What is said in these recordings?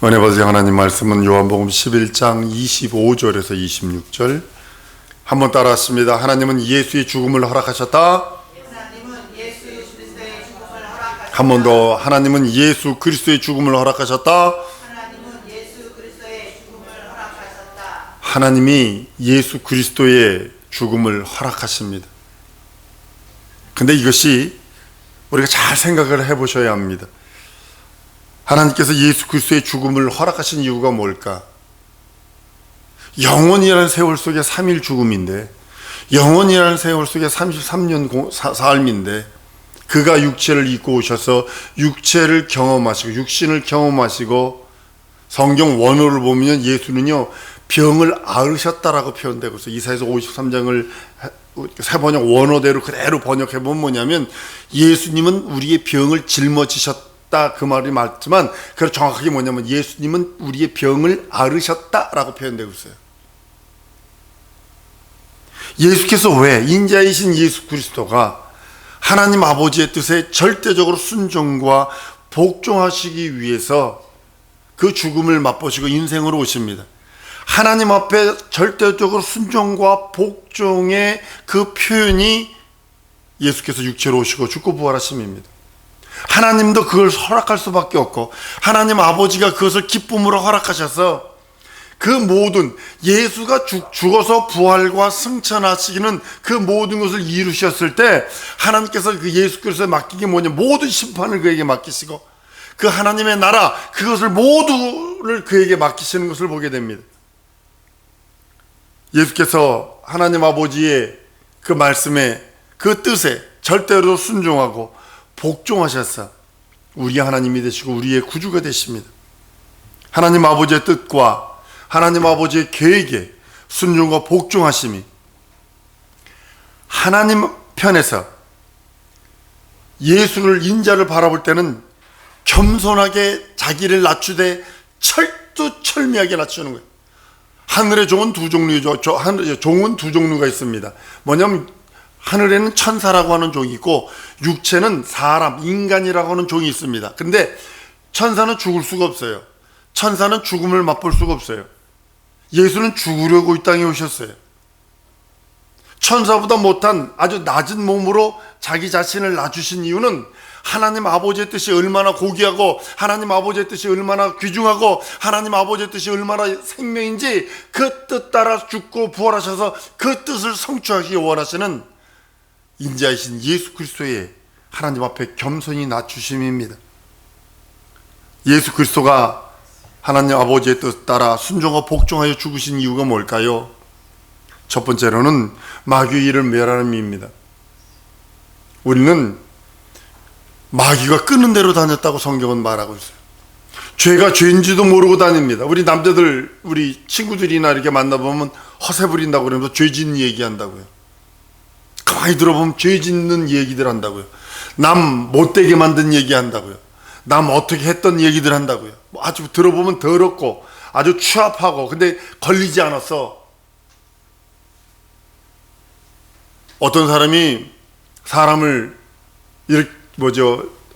은혜 받으신 하나님 말씀은 요한복음 11장 25절에서 26절 한번 따라하십니다. 하나님은 예수의 죽음을 허락하셨다. 한 번 더. 하나님은 예수 그리스도의 죽음을 허락하셨다. 하나님이 예수 그리스도의 죽음을 허락하십니다. 근데 이것이 우리가 잘 생각을 해보셔야 합니다. 하나님께서 예수 그리스도의 죽음을 허락하신 이유가 뭘까? 영원이라는 세월 속에 3일 죽음인데, 영원이라는 세월 속에 33년 삶인데, 그가 육체를 입고 오셔서 육체를 경험하시고 육신을 경험하시고, 성경 원어를 보면 예수는요 병을 앓으셨다라고 표현되고 있어요. 이사야서 53장을 세번역 원어대로 그대로 번역해보면 뭐냐면, 예수님은 우리의 병을 짊어지셨다, 그 말이 맞지만 그 정확하게 뭐냐면 예수님은 우리의 병을 앓으셨다라고 표현되고 있어요. 예수께서 왜, 인자이신 예수 그리스도가 하나님 아버지의 뜻에 절대적으로 순종과 복종하시기 위해서 그 죽음을 맛보시고 인생으로 오십니다. 하나님 앞에 절대적으로 순종과 복종의 그 표현이 예수께서 육체로 오시고 죽고 부활하심입니다. 하나님도 그걸 허락할 수밖에 없고, 하나님 아버지가 그것을 기쁨으로 허락하셔서 그 모든, 예수가 죽어서 부활과 승천하시기는 그 모든 것을 이루셨을 때 하나님께서 그 예수 그리스도에 맡긴 게 뭐냐, 모든 심판을 그에게 맡기시고 그 하나님의 나라, 그것을 모두를 그에게 맡기시는 것을 보게 됩니다. 예수께서 하나님 아버지의 그 말씀에, 그 뜻에 절대로 순종하고 복종하셔서 우리 하나님이 되시고 우리의 구주가 되십니다. 하나님 아버지의 뜻과 하나님 아버지의 계획에 순종과 복종하심이 하나님 편에서 예수를, 인자를 바라볼 때는 겸손하게 자기를 낮추되 철두철미하게 낮추는 거예요. 하늘의 종은 두 종류죠. 종은 두 종류가 있습니다. 뭐냐면 하늘에는 천사라고 하는 종이 있고 육체는 사람, 인간이라고 하는 종이 있습니다. 근데 천사는 죽을 수가 없어요. 천사는 죽음을 맛볼 수가 없어요. 예수는 죽으려고 이 땅에 오셨어요. 천사보다 못한 아주 낮은 몸으로 자기 자신을 낮추신 이유는 하나님 아버지의 뜻이 얼마나 고귀하고 하나님 아버지의 뜻이 얼마나 귀중하고 하나님 아버지의 뜻이 얼마나 생명인지 그 뜻 따라 죽고 부활하셔서 그 뜻을 성취하기 원하시는 인자이신 예수 그리스도의 하나님 앞에 겸손히 낮추심입니다. 예수 그리스도가 하나님 아버지의 뜻 따라 순종하고 복종하여 죽으신 이유가 뭘까요? 첫 번째로는 마귀의 일을 멸하름입니다. 우리는 마귀가 끄는 대로 다녔다고 성경은 말하고 있어요. 죄가 죄인지도 모르고 다닙니다. 우리 남자들, 우리 친구들이나 이렇게 만나보면 허세 부린다고 그러면서 죄 짓는 얘기한다고요. 가만히 들어보면 죄 짓는 얘기들 한다고요. 남 못되게 만든 얘기 한다고요. 남 어떻게 했던 얘기들 한다고요. 아주 들어보면 더럽고 아주 추합하고, 근데 걸리지 않았어. 어떤 사람이 사람을 이렇게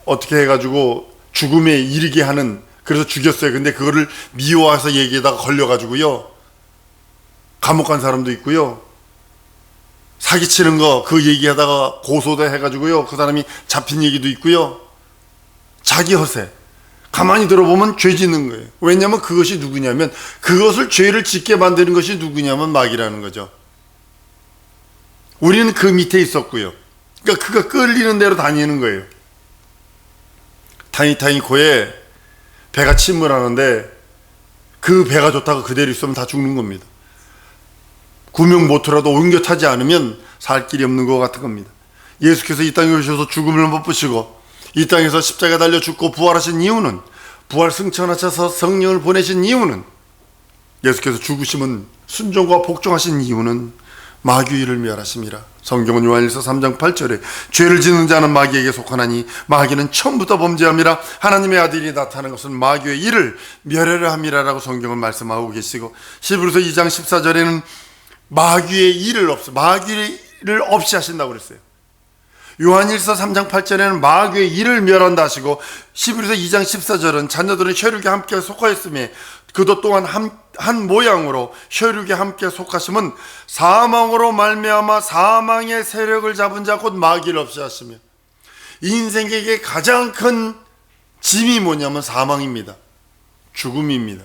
어떻게 해가지고 죽음에 이르게 하는, 그래서 죽였어요. 근데 그거를 미워해서 얘기하다가 걸려가지고요 감옥 간 사람도 있고요. 사기치는 거 그 얘기하다가 고소도 해가지고요 그 사람이 잡힌 얘기도 있고요. 자기 허세. 가만히 들어보면 죄 짓는 거예요. 왜냐하면 그것이 누구냐면, 그것을 죄를 짓게 만드는 것이 누구냐면 마귀라는 거죠. 우리는 그 밑에 있었고요. 그러니까 그가 끌리는 대로 다니는 거예요. 타이타닉호에 배가 침몰하는데 그 배가 좋다고 그대로 있으면 다 죽는 겁니다. 구명보트라도 옮겨 타지 않으면 살 길이 없는 것 같은 겁니다. 예수께서 이 땅에 오셔서 죽음을 맛보시고 이 땅에서 십자가 달려 죽고 부활하신 이유는, 부활 승천하셔서 성령을 보내신 이유는, 예수께서 죽으심은 순종과 복종하신 이유는 마귀의 일을 멸하심이라. 성경은 요한일서 3장 8절에 죄를 짓는 자는 마귀에게 속하나니 마귀는 처음부터 범죄함이라. 하나님의 아들이 나타난 것은 마귀의 일을 멸하려 함이라라고 성경은 말씀하고 계시고, 히브리서 2장 14절에는 마귀의 일을 없이 하신다고 그랬어요. 요한일서 3장 8절에는 마귀의 이를 멸한다 하시고, 11서 2장 14절은 자녀들은 혈육에 함께 속하였으며 그도 또한 한 모양으로 혈육에 함께 속하심은 사망으로 말미암아 사망의 세력을 잡은 자 곧 마귀를 없이 하시며, 인생에게 가장 큰 짐이 뭐냐면 사망입니다. 죽음입니다.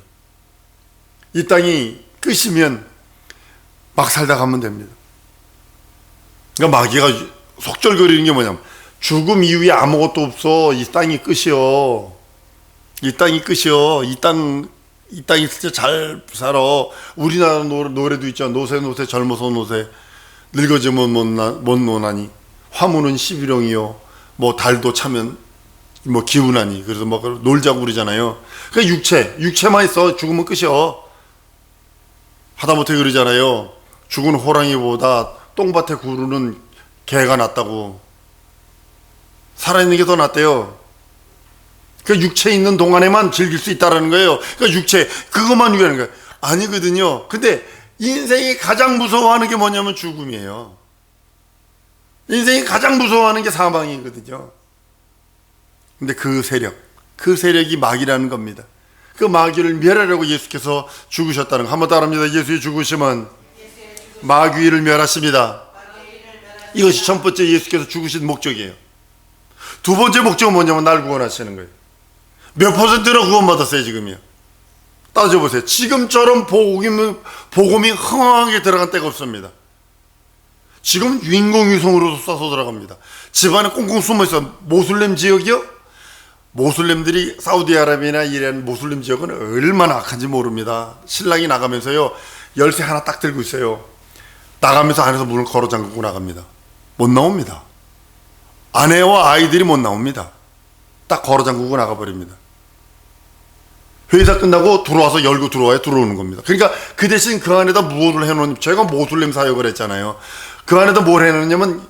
이 땅이 끝이면 막 살다 가면 됩니다. 그러니까 마귀가 속절거리는 게 뭐냐면, 죽음 이후에 아무것도 없어. 이 땅이 끝이요. 이 땅이 끝이요. 이 땅이 진짜 잘 살아. 우리나라 노래도 있죠. 노새 노새 젊어서 노새 늙어지면 못 노나니 화무는 11홍이요. 뭐 달도 차면 뭐 기운하니. 그래서 뭐 놀자고 그러잖아요. 그러니까 육체만 있어. 죽으면 끝이요. 하다못해 그러잖아요. 죽은 호랑이보다 똥밭에 구르는 개가 낫다고. 살아있는 게 더 낫대요. 그 육체 있는 동안에만 즐길 수 있다라는 거예요. 그러니까 육체 그것만 위하는 거예요. 아니거든요. 근데 인생이 가장 무서워하는 게 뭐냐면 죽음이에요. 인생이 가장 무서워하는 게 사망이거든요. 근데 그 세력이 마귀라는 겁니다. 그 마귀를 멸하려고 예수께서 죽으셨다는 거. 한번 따라합니다. 예수의 죽으심은 마귀를 멸하십니다. 이것이 첫 번째 예수께서 죽으신 목적이에요. 두 번째 목적은 뭐냐면 날 구원하시는 거예요. 몇 %나 구원받았어요 지금요? 따져보세요. 지금처럼 복음이 흥황하게 들어간 때가 없습니다. 지금 인공위성으로도 쏴서 들어갑니다. 집안에 꽁꽁 숨어있어. 모슬렘 지역이요? 모슬렘들이 사우디아라비아나 이란 모슬렘 지역은 얼마나 악한지 모릅니다. 신랑이 나가면서요 열쇠 하나 딱 들고 있어요. 나가면서 안에서 문을 걸어 잠그고 나갑니다. 못 나옵니다. 아내와 아이들이 못 나옵니다. 딱 걸어 잠그고 나가버립니다. 회사 끝나고 들어와서 열고 들어와야 들어오는 겁니다. 그러니까 그 대신 그 안에다 무엇을 해놓으면, 제가 모슬렘 사역을 했잖아요. 그 안에다 뭘 해놓냐면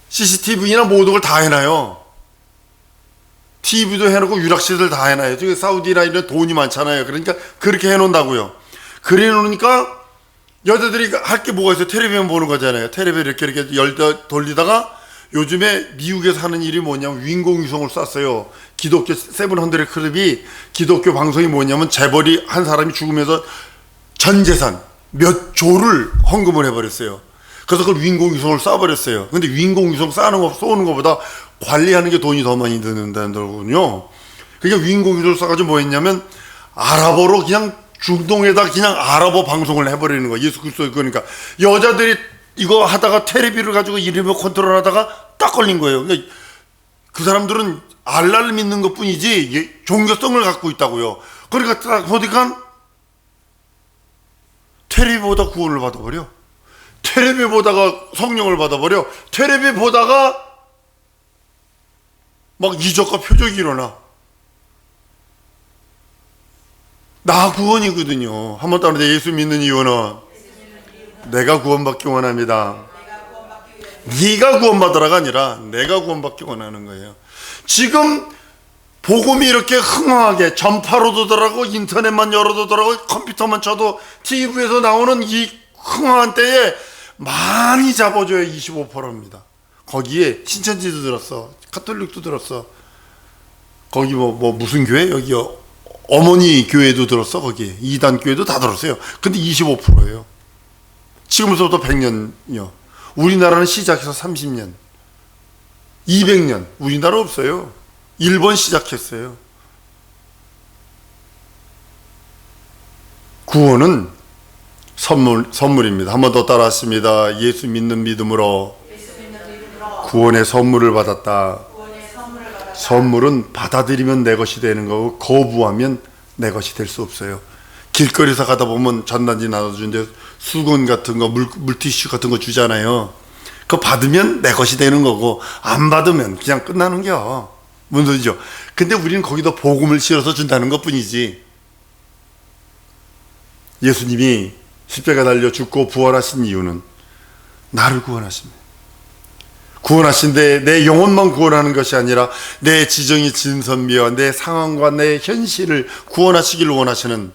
CCTV나 모든 걸 다 해놔요. TV도 해놓고 유락시설 다 해놔요. 저기 사우디나 이런 돈이 많잖아요. 그러니까 그렇게 해놓는다고요. 그래 놓으니까 여자들이 할 게 뭐가 있어요? 텔레비전 보는 거잖아요. 텔레비전 이렇게 돌리다가 요즘에 미국에서 하는 일이 뭐냐면 인공위성을 쐈어요. 기독교 700 클럽이 기독교 방송이 뭐냐면 재벌이 한 사람이 죽으면서 전 재산 몇 조를 헌금을 해버렸어요. 그래서 그걸 인공위성을 쏴버렸어요. 근데 인공위성 쏘는 것보다 관리하는 게 돈이 더 많이 드는다는 거군요. 그러니까 인공위성을 쏴가지고 뭐 했냐면 아랍어로 그냥 중동에다 그냥 아랍어 방송을 해버리는 거예요. 예수 그리스도의 거니까. 여자들이 이거 하다가 테레비를 가지고 리모컨 컨트롤 하다가 딱 걸린 거예요. 그러니까 그 사람들은 알라를 믿는 것 뿐이지 종교성을 갖고 있다고요. 그러니까 딱 보니까 테레비 보다 구원을 받아버려. 테레비 보다가 성령을 받아버려. 테레비 보다가 막 이적과 표적이 일어나. 나 구원이거든요. 한번 따라 예수 믿는 이유는 내가 구원받기 원합니다. 네가 구원받으라가 아니라 내가 구원받기 원하는 거예요. 지금 복음이 이렇게 흥황하게 전파로도 들어가고 인터넷만 열어도 들어가고 컴퓨터만 쳐도 TV에서 나오는 이 흥황한 때에 많이 잡아줘야 25%입니다. 거기에 신천지도 들었어. 가톨릭도 들었어. 거기 뭐 무슨 교회? 여기 어머니 교회도 들었어. 거기 이단 교회도 다 들었어요. 근데 25%예요. 지금부터 100년이요. 우리나라는 시작해서 30년, 200년. 우리나라 없어요. 일본 시작했어요. 구원은 선물입니다. 한 번 더 따라하십니다. 예수 믿는 믿음으로 구원의 선물을 받았다. 선물은 받아들이면 내 것이 되는 거고 거부하면 내 것이 될 수 없어요. 길거리에서 가다 보면 전단지 나눠주는데 수건 같은 거, 물티슈 같은 거 주잖아요. 그거 받으면 내 것이 되는 거고 안 받으면 그냥 끝나는 겨. 뭔 소리죠? 근데 우리는 거기다 복음을 실어서 준다는 것 뿐이지. 예수님이 십자가 달려 죽고 부활하신 이유는 나를 구원하십니다. 구원하신데 내 영혼만 구원하는 것이 아니라 내 지정이 진선미와 내 상황과 내 현실을 구원하시기를 원하시는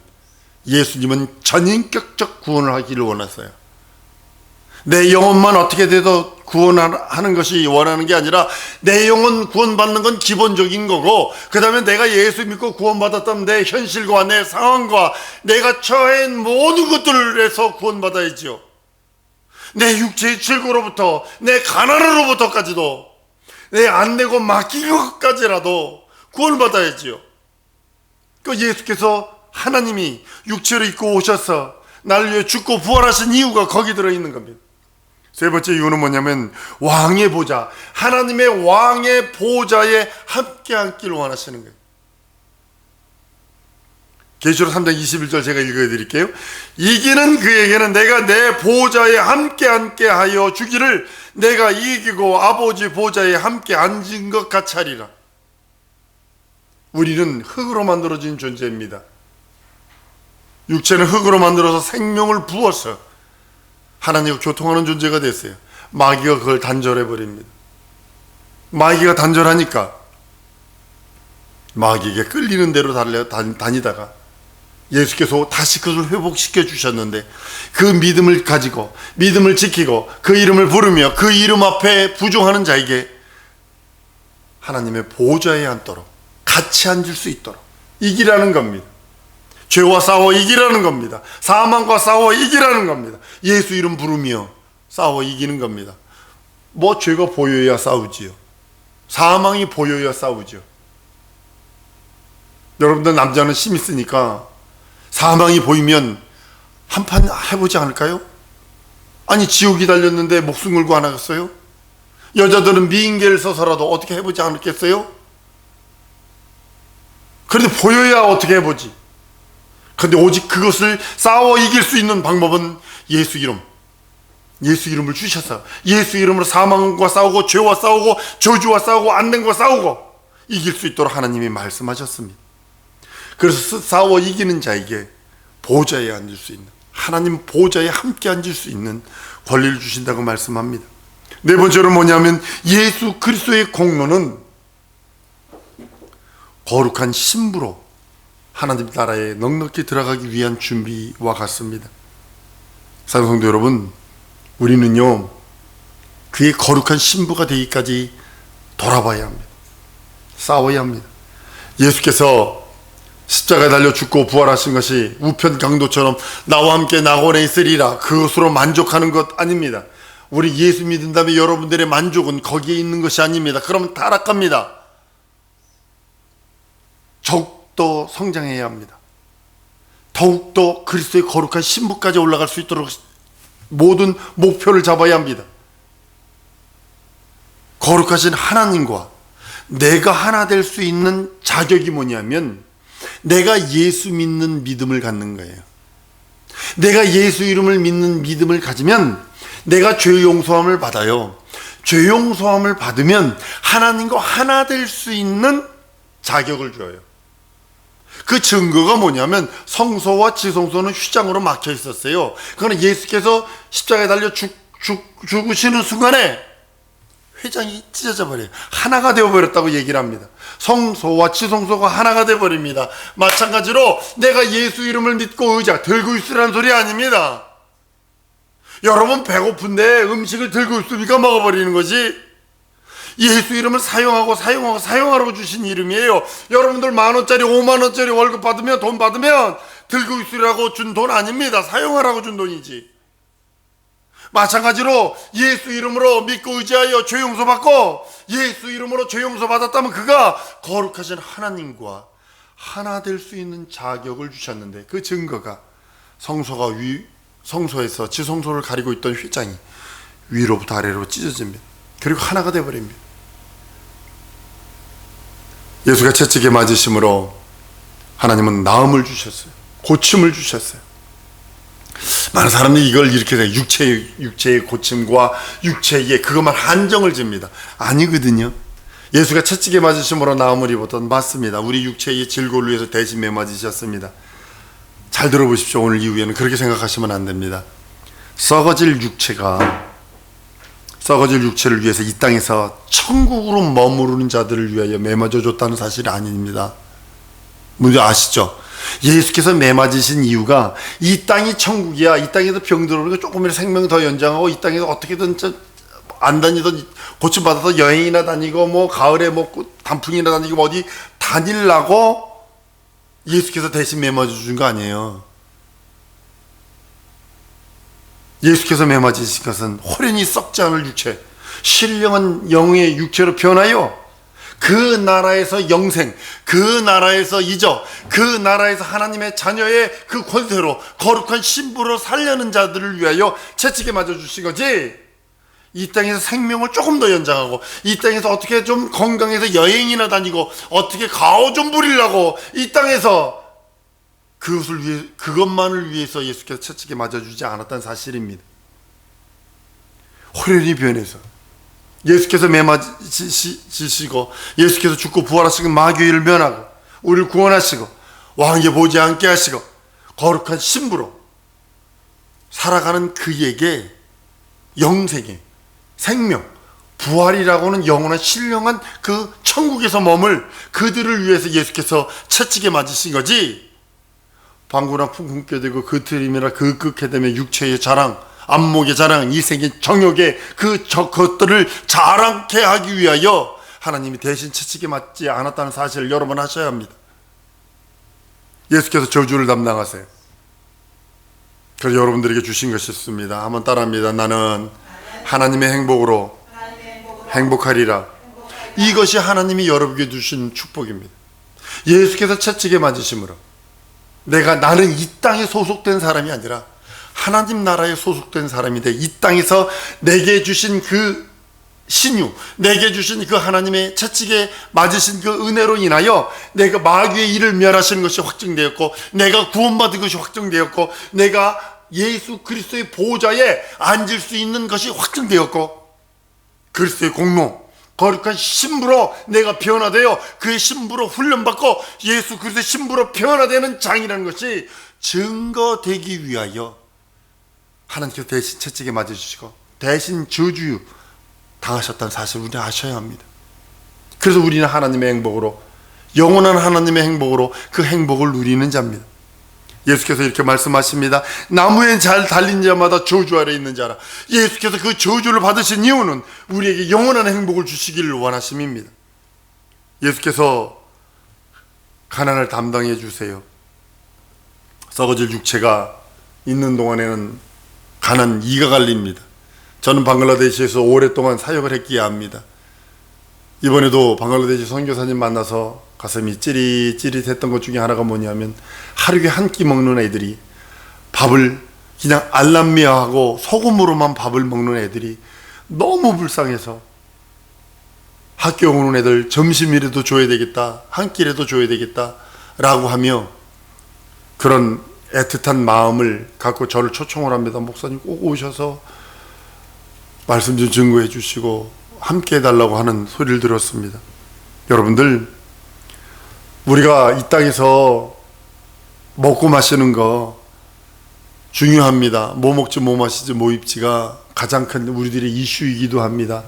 예수님은 전인격적 구원을 하기를 원하세요. 내 영혼만 어떻게 돼도 구원하는 것이 원하는 게 아니라 내 영혼 구원받는 건 기본적인 거고, 그 다음에 내가 예수 믿고 구원받았다면 내 현실과 내 상황과 내가 처한 모든 것들에서 구원받아야지요. 내 육체의 질고로부터, 내 가난으로부터까지도, 내 안 내고 맡긴 것까지라도 구원받아야지요. 그 예수께서, 하나님이 육체를 입고 오셔서 나를 위해 죽고 부활하신 이유가 거기 들어있는 겁니다. 세 번째 이유는 뭐냐면 왕의 보좌, 하나님의 왕의 보좌에 함께 앉기를 원하시는 거예요. 계시록 3장 21절 제가 읽어드릴게요. 이기는 그에게는 내가 내 보좌에 함께 앉게 하여 주기를, 내가 이기고 아버지 보좌에 함께 앉은 것 같이 하리라. 우리는 흙으로 만들어진 존재입니다. 육체는 흙으로 만들어서 생명을 부어서 하나님과 교통하는 존재가 됐어요. 마귀가 그걸 단절해 버립니다. 마귀가 단절하니까 마귀에게 끌리는 대로 다니다가 예수께서 다시 그것을 회복시켜 주셨는데, 그 믿음을 가지고 믿음을 지키고 그 이름을 부르며 그 이름 앞에 부종하는 자에게 하나님의 보좌에 앉도록, 같이 앉을 수 있도록 이기라는 겁니다. 죄와 싸워 이기라는 겁니다. 사망과 싸워 이기라는 겁니다. 예수 이름 부르며 싸워 이기는 겁니다. 뭐 죄가 보여야 싸우지요. 사망이 보여야 싸우죠. 여러분들 남자는 힘 있으니까 사망이 보이면 한판 해보지 않을까요? 아니, 지옥이 달렸는데 목숨 걸고 안 하겠어요? 여자들은 미인계를 써서라도 어떻게 해보지 않겠어요? 그런데 보여야 어떻게 해보지. 그런데 오직 그것을 싸워 이길 수 있는 방법은 예수 이름, 예수 이름을 주셔서 예수 이름으로 사망과 싸우고 죄와 싸우고 저주와 싸우고 안된과 싸우고 이길 수 있도록 하나님이 말씀하셨습니다. 그래서 싸워 이기는 자에게 보좌에 앉을 수 있는, 하나님 보좌에 함께 앉을 수 있는 권리를 주신다고 말씀합니다. 네 번째로 뭐냐면 예수 그리스도의 공로는 거룩한 신부로 하나님 나라에 넉넉히 들어가기 위한 준비와 같습니다. 사랑하는 성도 여러분, 우리는요 그의 거룩한 신부가 되기까지 돌아봐야 합니다. 싸워야 합니다. 예수께서 십자가에 달려 죽고 부활하신 것이 우편 강도처럼 나와 함께 낙원에 있으리라, 그것으로 만족하는 것 아닙니다. 우리 예수 믿은 다음에 여러분들의 만족은 거기에 있는 것이 아닙니다. 그러면 타락합니다. 더욱더 성장해야 합니다. 더욱더 그리스도의 거룩한 신부까지 올라갈 수 있도록 모든 목표를 잡아야 합니다. 거룩하신 하나님과 내가 하나 될 수 있는 자격이 뭐냐면 내가 예수 믿는 믿음을 갖는 거예요. 내가 예수 이름을 믿는 믿음을 가지면 내가 죄 용서함을 받아요. 죄 용서함을 받으면 하나님과 하나 될 수 있는 자격을 줘요. 그 증거가 뭐냐면 성소와 지성소는 휘장으로 막혀 있었어요. 그거는 예수께서 십자가에 달려 죽으시는 순간에 휘장이 찢어져 버려요. 하나가 되어버렸다고 얘기를 합니다. 성소와 지성소가 하나가 되어버립니다. 마찬가지로 내가 예수 이름을 믿고 의자 들고 있으라는 소리 아닙니다. 여러분 배고픈데 음식을 들고 있으니까 먹어버리는 거지. 예수 이름을 사용하라고 주신 이름이에요. 여러분들 10,000원짜리 50,000원짜리 월급 받으면, 돈 받으면 들고 있으라고 준 돈 아닙니다. 사용하라고 준 돈이지. 마찬가지로 예수 이름으로 믿고 의지하여 죄 용서 받고 예수 이름으로 죄 용서 받았다면 그가 거룩하신 하나님과 하나 될 수 있는 자격을 주셨는데, 그 증거가 성소에서 지성소를 가리고 있던 휘장이 위로부터 아래로 찢어집니다. 그리고 하나가 되어버립니다. 예수가 채찍에 맞으심으로 하나님은 나음을 주셨어요. 고침을 주셨어요. 많은 사람들이 이걸 이렇게 해서 육체의 고침과 육체의 그것만 한정을 집니다. 아니거든요. 예수가 채찍에 맞으심으로 나음을 입었던, 맞습니다. 우리 육체의 질고를 위해서 대신 매맞으셨습니다. 잘 들어보십시오. 오늘 이후에는 그렇게 생각하시면 안 됩니다. 썩어질 육체를 위해서 이 땅에서 천국으로 머무르는 자들을 위하여 매맞아 줬다는 사실이 아닙니다. 먼저 아시죠? 예수께서 매맞으신 이유가 이 땅이 천국이야. 이 땅에서 병 들어오니까 조금이라도 생명 더 연장하고 이 땅에서 어떻게든 안 다니던 고침받아서 여행이나 다니고 뭐 가을에 뭐 단풍이나 다니고 뭐 어디 다니려고 예수께서 대신 매맞아 주신 거 아니에요. 예수께서 매맞으신 것은 호련히 썩지 않을 육체, 신령한 영의 육체로 변하여 그 나라에서 영생, 그 나라에서 이적, 그 나라에서 하나님의 자녀의 그 권세로 거룩한 신부로 살려는 자들을 위하여 채찍에 맞아주신 거지. 이 땅에서 생명을 조금 더 연장하고 이 땅에서 어떻게 좀 건강해서 여행이나 다니고 어떻게 가오 좀 부리려고 이 땅에서 그것만을 위해서 예수께서 채찍에 맞아주지 않았다는 사실입니다. 호련히 변해서 예수께서 매맞으시고 예수께서 죽고 부활하시고 마귀를 면하고 우리를 구원하시고 왕의 보좌에 앉게 하시고 거룩한 신부로 살아가는 그에게 영생의 생명, 부활이라고는 영원한 신령한 그 천국에서 머물 그들을 위해서 예수께서 채찍에 맞으신 거지. 방구나 품게 되고 그 트림이나 그 끄게 되면 육체의 자랑, 안목의 자랑, 이생의 정욕의 그것들을 자랑케 하기 위하여 하나님이 대신 채찍에 맞지 않았다는 사실을 여러 번 하셔야 합니다. 예수께서 저주를 담당하세요. 그래서 여러분들에게 주신 것이 있습니다. 한번 따라합니다. 나는 하나님의 행복으로 행복하리라. 이것이 하나님이 여러분에게 주신 축복입니다. 예수께서 채찍에 맞으심으로 나는 이 땅에 소속된 사람이 아니라 하나님 나라에 소속된 사람이 돼. 이 땅에서 내게 주신 그 신유, 내게 주신 그 하나님의 채찍에 맞으신 그 은혜로 인하여 내가 마귀의 일을 멸하시는 것이 확증되었고, 내가 구원받은 것이 확증되었고, 내가 예수 그리스도의 보좌에 앉을 수 있는 것이 확증되었고, 그리스도의 공로, 거룩한 신부로 내가 변화되어 그의 신부로 훈련받고 예수 그리스도의 신부로 변화되는 장이라는 것이 증거되기 위하여 하나님께서 대신 채찍에 맞아주시고 대신 저주 당하셨다는 사실을 우리는 아셔야 합니다. 그래서 우리는 하나님의 행복으로, 영원한 하나님의 행복으로 그 행복을 누리는 자입니다. 예수께서 이렇게 말씀하십니다. 나무에 잘 달린 자마다 저주 아래 있는 자라. 예수께서 그 저주를 받으신 이유는 우리에게 영원한 행복을 주시기를 원하심입니다. 예수께서 가난을 담당해 주세요. 썩어질 육체가 있는 동안에는 가난 이가 갈립니다. 저는 방글라데시에서 오랫동안 사역을 했기에 압니다. 이번에도 방글라데시 선교사님 만나서 가슴이 찌릿찌릿했던 것 중에 하나가 뭐냐면 하루에 한 끼 먹는 애들이 밥을 그냥 알람미하고 소금으로만 밥을 먹는 애들이 너무 불쌍해서 학교 오는 애들 점심이라도 줘야 되겠다, 한 끼라도 줘야 되겠다 라고 하며 그런 애틋한 마음을 갖고 저를 초청을 합니다. 목사님 꼭 오셔서 말씀 좀 증거해 주시고 함께 해달라고 하는 소리를 들었습니다. 여러분들, 우리가 이 땅에서 먹고 마시는 거 중요합니다. 뭐 먹지 뭐 마시지 뭐 입지가 가장 큰 우리들의 이슈이기도 합니다.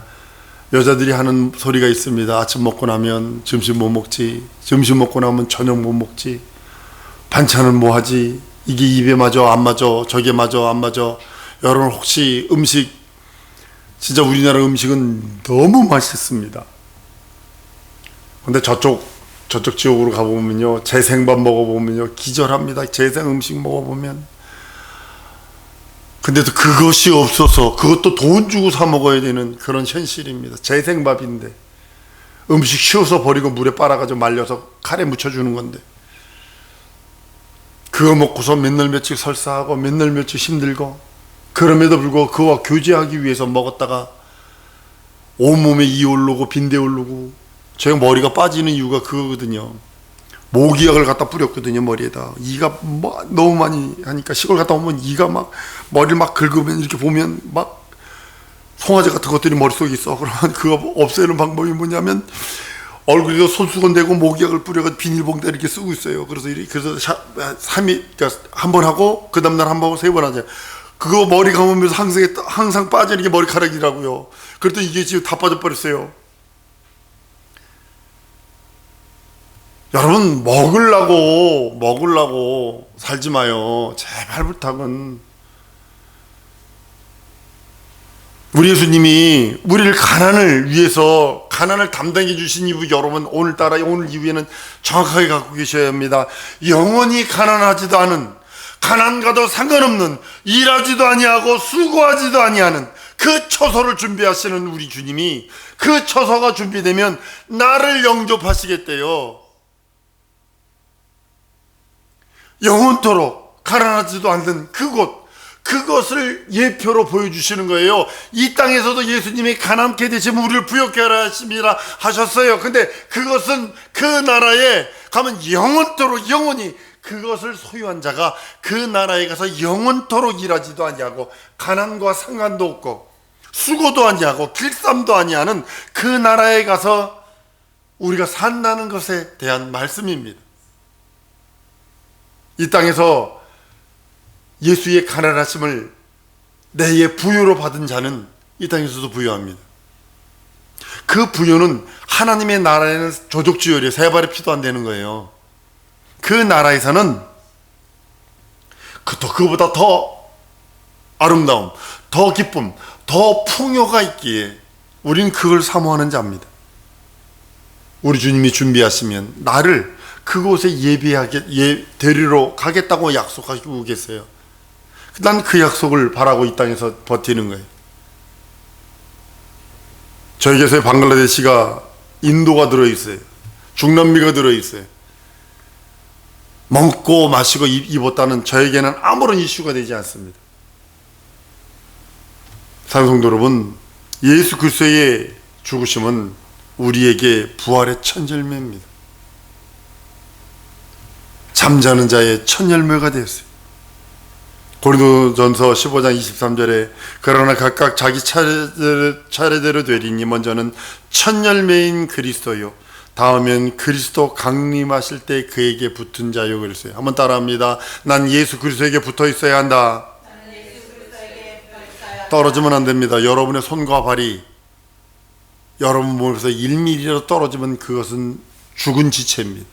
여자들이 하는 소리가 있습니다. 아침 먹고 나면 점심 뭐 먹지, 점심 먹고 나면 저녁 뭐 먹지, 반찬은 뭐 하지, 이게 입에 맞아 안 맞아, 저게 맞아 안 맞아. 여러분 혹시 음식, 진짜 우리나라 음식은 너무 맛있습니다. 근데 저쪽 지역으로 가보면요, 재생밥 먹어보면요 기절합니다. 재생 음식 먹어보면. 근데도 그것이 없어서 그것도 돈 주고 사 먹어야 되는 그런 현실입니다. 재생밥인데 음식 쉬어서 버리고 물에 빨아가지고 말려서 칼에 묻혀주는 건데 그거 먹고서 맨날 며칠 설사하고 맨날 며칠 힘들고, 그럼에도 불구하고 그와 교제하기 위해서 먹었다가 온몸에 이 오르고 빈대 오르고 제가 머리가 빠지는 이유가 그거거든요. 모기약을 갖다 뿌렸거든요, 머리에다. 이가 너무 많이 하니까 시골 갔다 오면 이가 막 머리를 막 긁으면 이렇게 보면 막 송아지 같은 것들이 머릿속에 있어. 그러면 그거 없애는 방법이 뭐냐면 얼굴에도 손수건 대고 모기약을 뿌려서 비닐봉대 이렇게 쓰고 있어요. 그래서 그러니까 한 번 하고 그 다음날 한 번 하고 세 번 하죠. 그거 머리 감으면서 항상 빠지는 게 머리카락이라고요. 그랬더니 이게 지금 다 빠져버렸어요. 여러분, 먹으려고 살지 마요. 제발 부탁은. 우리 예수님이 우리를 가난을 위해서 가난을 담당해 주신 이유, 여러분 오늘 이후에는 정확하게 갖고 계셔야 합니다. 영원히 가난하지도 않은, 가난과도 상관없는, 일하지도 아니하고 수고하지도 아니하는 그 처소를 준비하시는 우리 주님이, 그 처소가 준비되면 나를 영접하시겠대요. 영원토록 가난하지도 않는 그것을 예표로 보여주시는 거예요. 이 땅에서도 예수님이 가난케 되시면 우리를 부욕케 하라 하심이라 하셨어요. 근데 그것은 그 나라에 가면 영원토록, 영원히 그것을 소유한 자가 그 나라에 가서 영원토록 일하지도 아니하고 가난과 상관도 없고 수고도 아니하고 길쌈도 아니하는 그 나라에 가서 우리가 산다는 것에 대한 말씀입니다. 이 땅에서 예수의 가난하심을 내의 부유로 받은 자는 이 땅에서도 부유합니다. 그 부유는 하나님의 나라에는 조족지혈이에요. 세 발의 피도 안 되는 거예요. 그 나라에서는 그보다 더 아름다움, 더 기쁨, 더 풍요가 있기에 우리는 그걸 사모하는 자입니다. 우리 주님이 준비하시면 나를 그곳에 데리러 가겠다고 약속하시고 계세요. 난 그 약속을 바라고 이 땅에서 버티는 거예요. 저에게서 방글라데시가, 인도가 들어있어요. 중남미가 들어있어요. 먹고 마시고 입었다는 저에게는 아무런 이슈가 되지 않습니다. 사랑하는 성도 여러분, 예수 그리스도의 죽으심은 우리에게 부활의 천열매입니다. 잠자는 자의 천열매가 되었어요. 고린도전서 15장 23절에 그러나 각각 자기 차례대로 되리니 먼저는 천열매인 그리스도요, 다음엔 그리스도 강림하실 때 그에게 붙은 자요. 그랬어요. 한번 따라합니다. 난 예수 그리스도에게 붙어 있어야 한다. 떨어지면 안 됩니다. 여러분의 손과 발이 여러분 몸에서 1mm라도 떨어지면 그것은 죽은 지체입니다.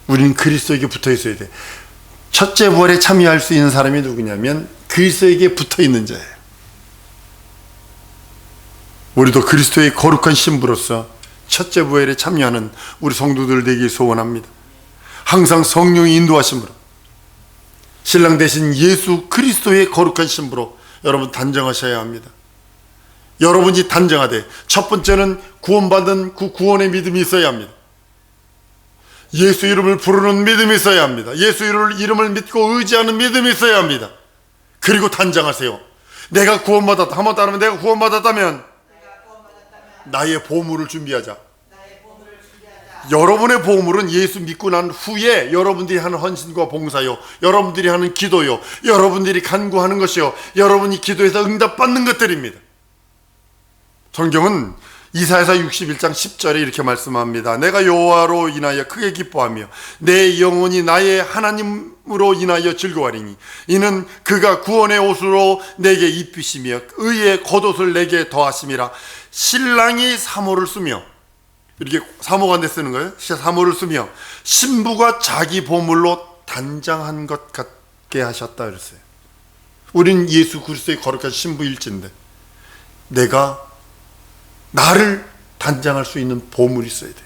우리는 그리스도에게 붙어 있어야 돼. 첫째 부활에 참여할 수 있는 사람이 누구냐면 그리스도에게 붙어 있는 자예요. 우리도 그리스도의 거룩한 신부로서 첫째 부활에 참여하는 우리 성도들 되길 소원합니다. 항상 성령의 인도하심으로 신랑 되신 예수 그리스도의 거룩한 신부로 여러분 단정하셔야 합니다. 여러분이 단정하되 첫 번째는 구원받은 그 구원의 믿음이 있어야 합니다. 예수 이름을 부르는 믿음이 있어야 합니다. 예수 이름을 믿고 의지하는 믿음이 있어야 합니다. 그리고 단정하세요. 내가 구원받았다. 한번 따르면 내가 구원받았다면 나의 보물을 준비하자. 여러분의 보물은 예수 믿고 난 후에 여러분들이 하는 헌신과 봉사요, 여러분들이 하는 기도요, 여러분들이 간구하는 것이요, 여러분이 기도해서 응답받는 것들입니다. 성경은 이사야서 61장 10절에 이렇게 말씀합니다. 내가 여호와로 인하여 크게 기뻐하며 내 영혼이 나의 하나님으로 인하여 즐거워하리니 이는 그가 구원의 옷으로 내게 입히시며 의의 겉옷을 내게 더하심이라. 신랑이 사모를 쓰며, 이렇게 사모관대 쓰는 거예요. 사모를 쓰며 신부가 자기 보물로 단장한 것 같게 하셨다 그랬어요. 우린 예수 그리스도의 거룩한 신부일진데 내가 나를 단장할 수 있는 보물이 있어야 돼요.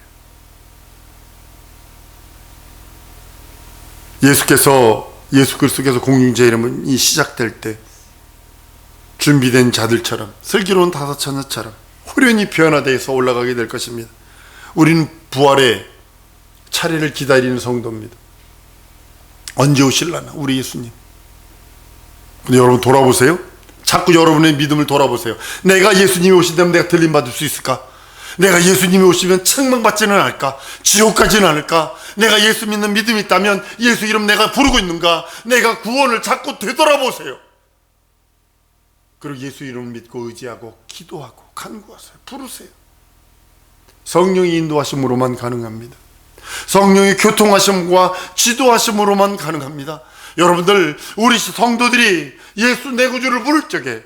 예수 그리스도께서 공중제일이 시작될 때 준비된 자들처럼 슬기로운 다섯처녀처럼 호련히 변화되어서 올라가게 될 것입니다. 우리는 부활의 차례를 기다리는 성도입니다. 언제 오실라나 우리 예수님. 근데 여러분 돌아보세요. 자꾸 여러분의 믿음을 돌아보세요. 내가 예수님이 오신다면 내가 들림받을 수 있을까? 내가 예수님이 오시면 책망받지는 않을까? 지옥 가지는 않을까? 내가 예수 믿는 믿음이 있다면 예수 이름 내가 부르고 있는가? 내가 구원을 자꾸 되돌아보세요. 그리고 예수 이름을 믿고 의지하고 기도하고 간구하세요. 부르세요. 성령의 인도하심으로만 가능합니다. 성령의 교통하심과 지도하심으로만 가능합니다. 여러분들, 우리 성도들이 예수 내 구주를 부를 적에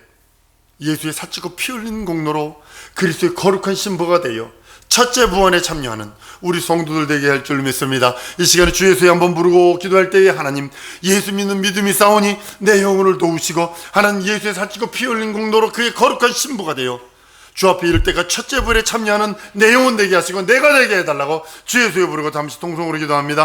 예수의 사치고 피 흘린 공로로 그리스도의 거룩한 신부가 되어 첫째 부활에 참여하는 우리 성도들 되게 할 줄 믿습니다. 이 시간에 주 예수에 한번 부르고 기도할 때에 하나님, 예수 믿는 믿음이 싸우니 내 영혼을 도우시고 하나님 예수에 살찌고 피 흘린 공로로 그의 거룩한 신부가 되어 주 앞에 이를 때가 첫째 부활에 참여하는 내 영혼 되게 하시고 내가 되게 해달라고 주 예수에 부르고 잠시 통성으로 기도합니다.